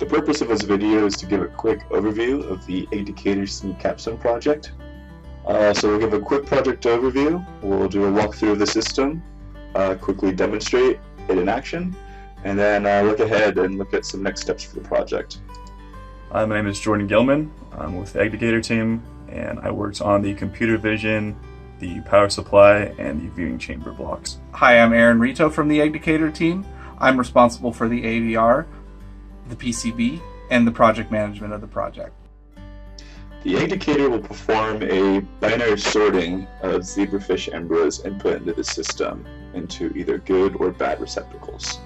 The purpose of this video is to give a quick overview of the Eggdicator Seed Capstone project. So we'll give a quick project overview, we'll do a walkthrough of the system, quickly demonstrate it in action, and then look ahead and look at some next steps for the project. My name is Jordan Gilman. I'm with the Eggdicator team, and I worked on the computer vision, the power supply, and the viewing chamber blocks. Hi, I'm Aaron Rito from the Eggdicator team. I'm responsible for the AVR, the PCB, and the project management of the project. The Eggdicator will perform a binary sorting of zebrafish embryos input into the system into either good or bad receptacles.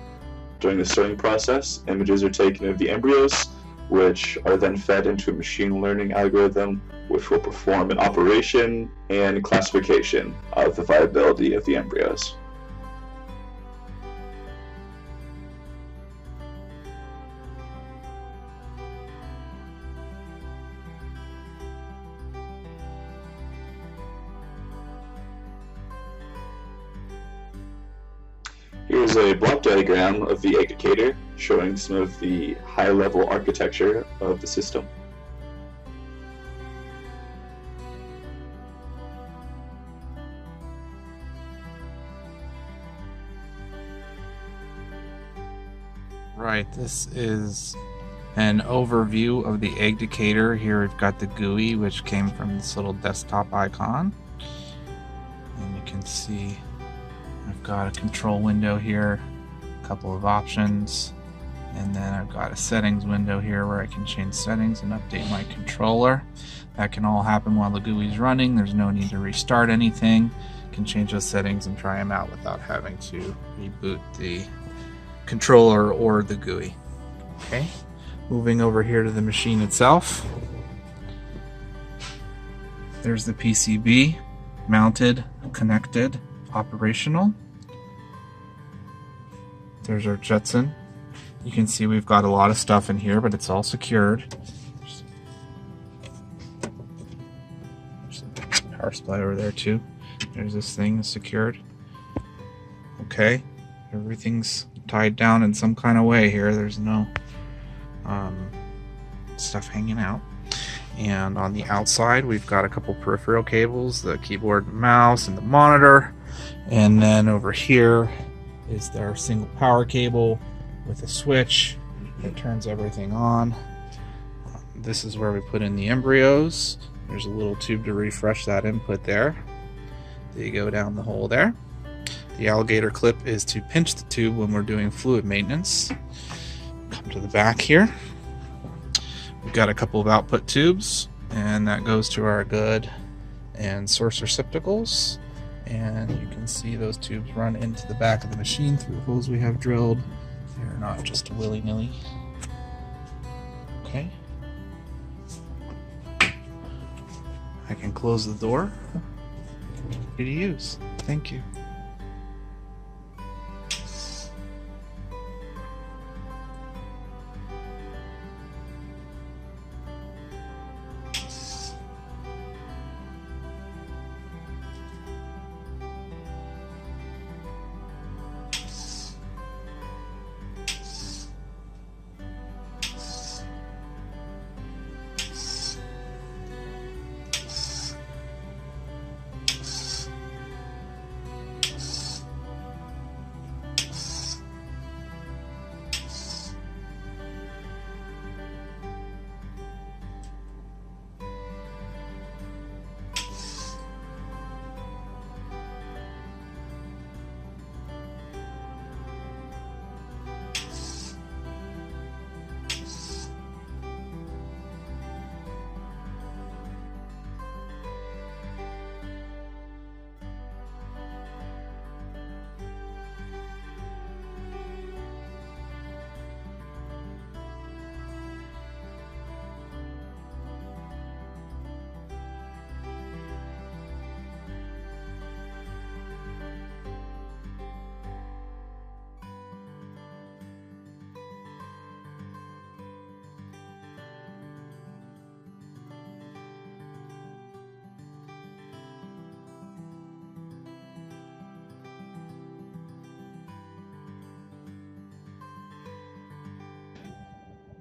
During the sorting process, images are taken of the embryos, which are then fed into a machine learning algorithm which will perform an operation and classification of the viability of the embryos. Here's a block diagram of the Eggdicator showing some of the high-level architecture of the system. Right, this is an overview of the Eggdicator. Here we've got the GUI, which came from this little desktop icon. And you can see I've got a control window here, a couple of options, and then I've got a settings window here where I can change settings and update my controller. That can all happen while the GUI is running. There's no need to restart anything. You can change those settings and try them out without having to reboot the controller or the GUI. Okay, moving over here to the machine itself. There's the PCB, mounted, connected, operational. There's our Jetson. You can see we've got a lot of stuff in here, but it's all secured. There's a power supply over there too. There's this thing secured. Okay, everything's tied down in some kind of way here. There's no stuff hanging out. And on the outside we've got a couple peripheral cables, the keyboard and mouse and the monitor. And then over here is our single power cable with a switch that turns everything on. This is where we put in the embryos. There's a little tube to refresh that input there. They go down the hole there. The alligator clip is to pinch the tube when we're doing fluid maintenance. Come to the back here. We've got a couple of output tubes, and that goes to our good and source receptacles. And you can see those tubes run into the back of the machine through holes we have drilled. They're not just willy-nilly. Okay. I can close the door. Ready to use. Thank you.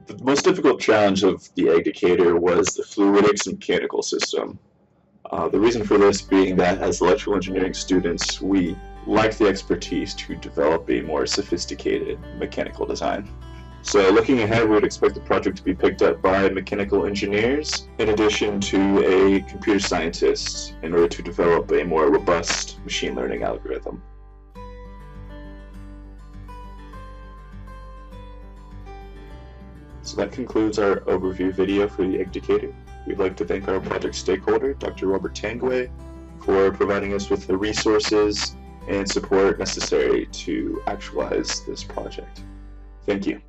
The most difficult challenge of the Eggdicator was the fluidics and mechanical system. The reason for this being that as electrical engineering students, we lack the expertise to develop a more sophisticated mechanical design. So looking ahead, we would expect the project to be picked up by mechanical engineers in addition to a computer scientist in order to develop a more robust machine learning algorithm. So that concludes our overview video for the Eggdicator. We'd like to thank our project stakeholder, Dr. Robert Tangway, for providing us with the resources and support necessary to actualize this project. Thank you.